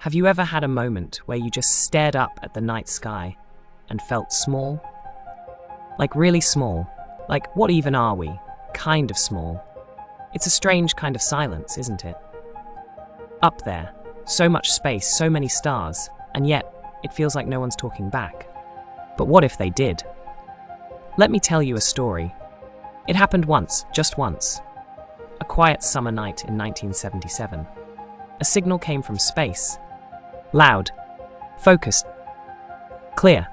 Have you ever had a moment where you just stared up at the night sky and felt small? Like really small. Like, what even are we? Kind of small. It's a strange kind of silence, isn't it? Up there, so much space, so many stars, and yet it feels like no one's talking back. But what if they did? Let me tell you a story. It happened once, just once. A quiet summer night in 1977. A signal came from space. Loud, focused, clear,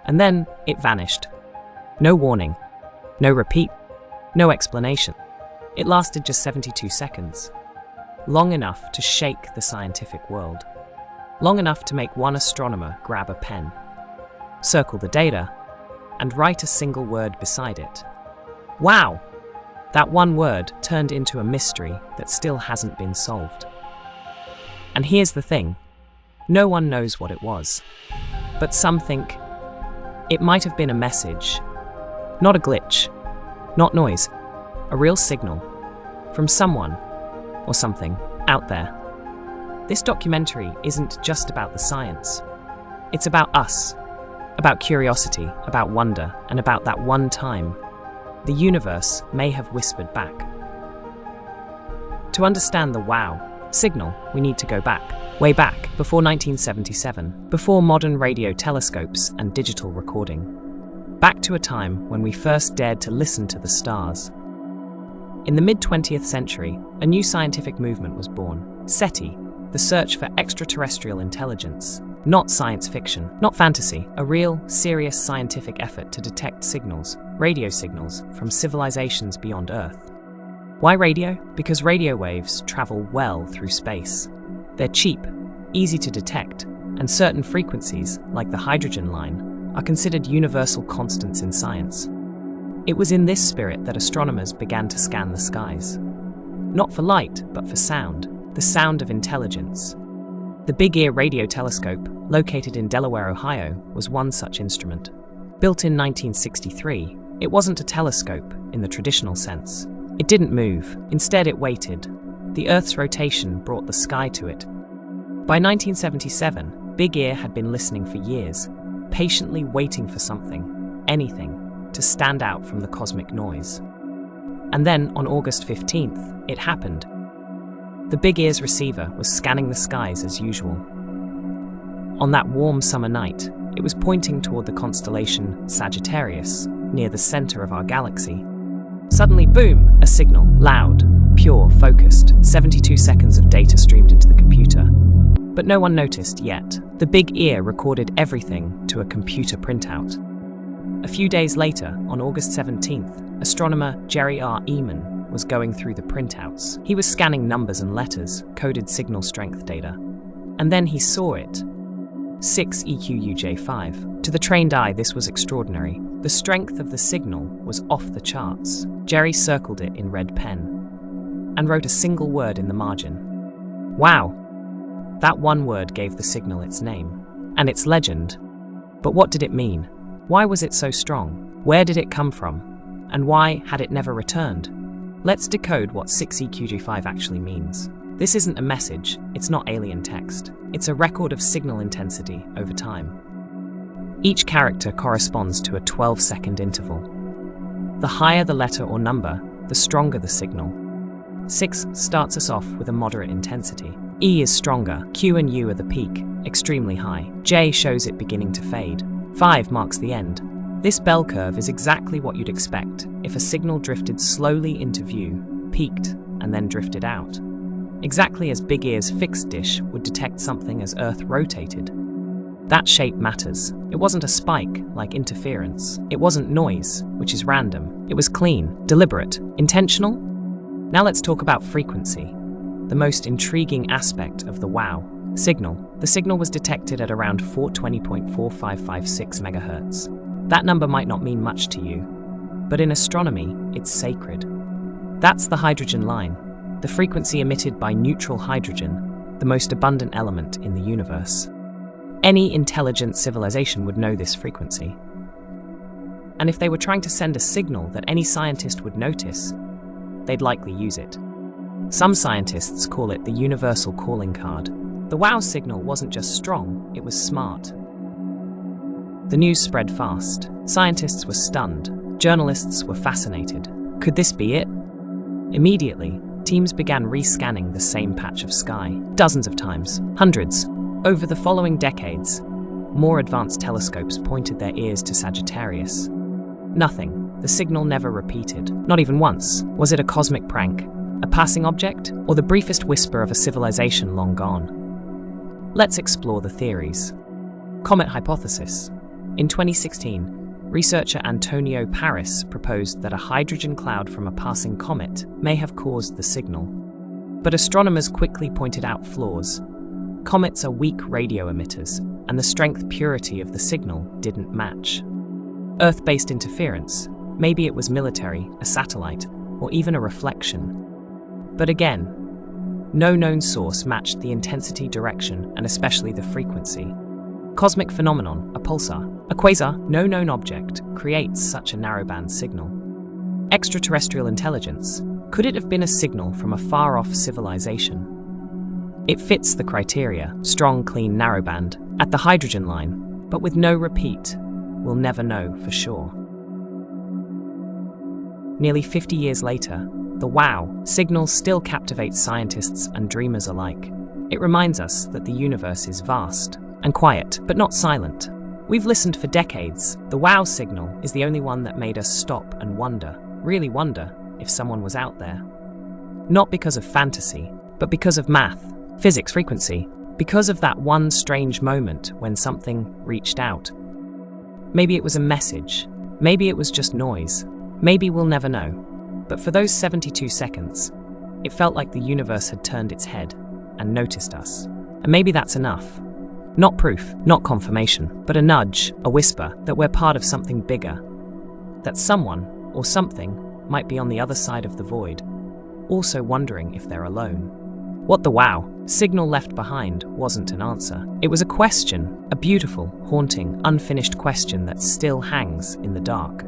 and then it vanished. No warning, no repeat, no explanation. It lasted just 72 seconds, long enough to shake the scientific world, long enough to make one astronomer grab a pen, circle the data, and write a single word beside it. Wow! That one word turned into a mystery that still hasn't been solved. And here's the thing. No one knows what it was, but some think it might have been a message, not a glitch, not noise, a real signal from someone or something out there. This documentary isn't just about the science. It's about us, about curiosity, about wonder, and about that one time the universe may have whispered back. To understand the wow signal, we need to go back, way back, before 1977, before modern radio telescopes and digital recording. Back to a time when we first dared to listen to the stars. In the mid-20th century, a new scientific movement was born. SETI, the search for extraterrestrial intelligence. Not science fiction, not fantasy, a real, serious scientific effort to detect signals, radio signals, from civilizations beyond Earth. Why radio? Because radio waves travel well through space. They're cheap, easy to detect, and certain frequencies, like the hydrogen line, are considered universal constants in science. It was in this spirit that astronomers began to scan the skies. Not for light, but for sound, the sound of intelligence. The Big Ear radio telescope, located in Delaware, Ohio, was one such instrument. Built in 1963, it wasn't a telescope in the traditional sense. It didn't move, instead it waited. The Earth's rotation brought the sky to it. By 1977, Big Ear had been listening for years, patiently waiting for something, anything, to stand out from the cosmic noise. And then, on August 15th, it happened. The Big Ear's receiver was scanning the skies as usual. On that warm summer night, it was pointing toward the constellation Sagittarius, near the center of our galaxy. Suddenly, boom, a signal, loud, pure, focused, 72 seconds of data streamed into the computer. But no one noticed yet. The Big Ear recorded everything to a computer printout. A few days later, on August 17th, astronomer Jerry R. Eman was going through the printouts. He was scanning numbers and letters, coded signal strength data. And then he saw it. 6EQUJ5. To the trained eye, this was extraordinary. The strength of the signal was off the charts. Jerry circled it in red pen and wrote a single word in the margin. Wow! That one word gave the signal its name and its legend. But what did it mean? Why was it so strong? Where did it come from? And why had it never returned? Let's decode what 6EQJ5 actually means. This isn't a message, it's not alien text. It's a record of signal intensity over time. Each character corresponds to a 12-second interval. The higher the letter or number, the stronger the signal. 6 starts us off with a moderate intensity. E is stronger, Q and U are the peak, extremely high. J shows it beginning to fade. 5 marks the end. This bell curve is exactly what you'd expect if a signal drifted slowly into view, peaked, and then drifted out. Exactly as Big Ear's fixed dish would detect something as Earth rotated. That shape matters. It wasn't a spike, like interference. It wasn't noise, which is random. It was clean, deliberate, intentional. Now let's talk about frequency, the most intriguing aspect of the WOW signal. The signal was detected at around 420.4556 MHz. That number might not mean much to you, but in astronomy, it's sacred. That's the hydrogen line, the frequency emitted by neutral hydrogen, the most abundant element in the universe. Any intelligent civilization would know this frequency. And if they were trying to send a signal that any scientist would notice, they'd likely use it. Some scientists call it the universal calling card. The WOW signal wasn't just strong, it was smart. The news spread fast. Scientists were stunned. Journalists were fascinated. Could this be it? Immediately, teams began rescanning the same patch of sky, dozens of times, hundreds. Over the following decades, more advanced telescopes pointed their ears to Sagittarius. Nothing. The signal never repeated, not even once. Was it a cosmic prank, a passing object, or the briefest whisper of a civilization long gone? Let's explore the theories. Comet hypothesis. In 2016, researcher Antonio Paris proposed that a hydrogen cloud from a passing comet may have caused the signal. But astronomers quickly pointed out flaws. Comets are weak radio emitters, and the strength purity of the signal didn't match. Earth-based interference. Maybe it was military, a satellite, or even a reflection. But again, no known source matched the intensity, direction, and especially the frequency. Cosmic phenomenon, a pulsar, a quasar, no known object, creates such a narrowband signal. Extraterrestrial intelligence. Could it have been a signal from a far-off civilization? It fits the criteria, strong, clean narrowband, at the hydrogen line, but with no repeat. We'll never know for sure. Nearly 50 years later, the WOW signal still captivates scientists and dreamers alike. It reminds us that the universe is vast and quiet, but not silent. We've listened for decades. The WOW signal is the only one that made us stop and wonder, really wonder, if someone was out there. Not because of fantasy, but because of math, physics, frequency, because of that one strange moment when something reached out. Maybe it was a message, maybe it was just noise, maybe we'll never know. But for those 72 seconds, it felt like the universe had turned its head and noticed us. And maybe that's enough. Not proof, not confirmation, but a nudge, a whisper that we're part of something bigger. That someone or something might be on the other side of the void, also wondering if they're alone. What the WOW signal left behind wasn't an answer. It was a question, a beautiful, haunting, unfinished question that still hangs in the dark.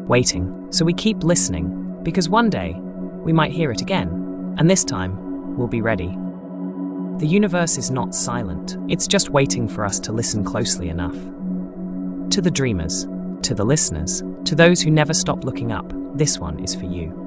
Waiting. So we keep listening, because one day we might hear it again, and this time we'll be ready. The universe is not silent, it's just waiting for us to listen closely enough. To the dreamers, to the listeners, to those who never stop looking up, this one is for you.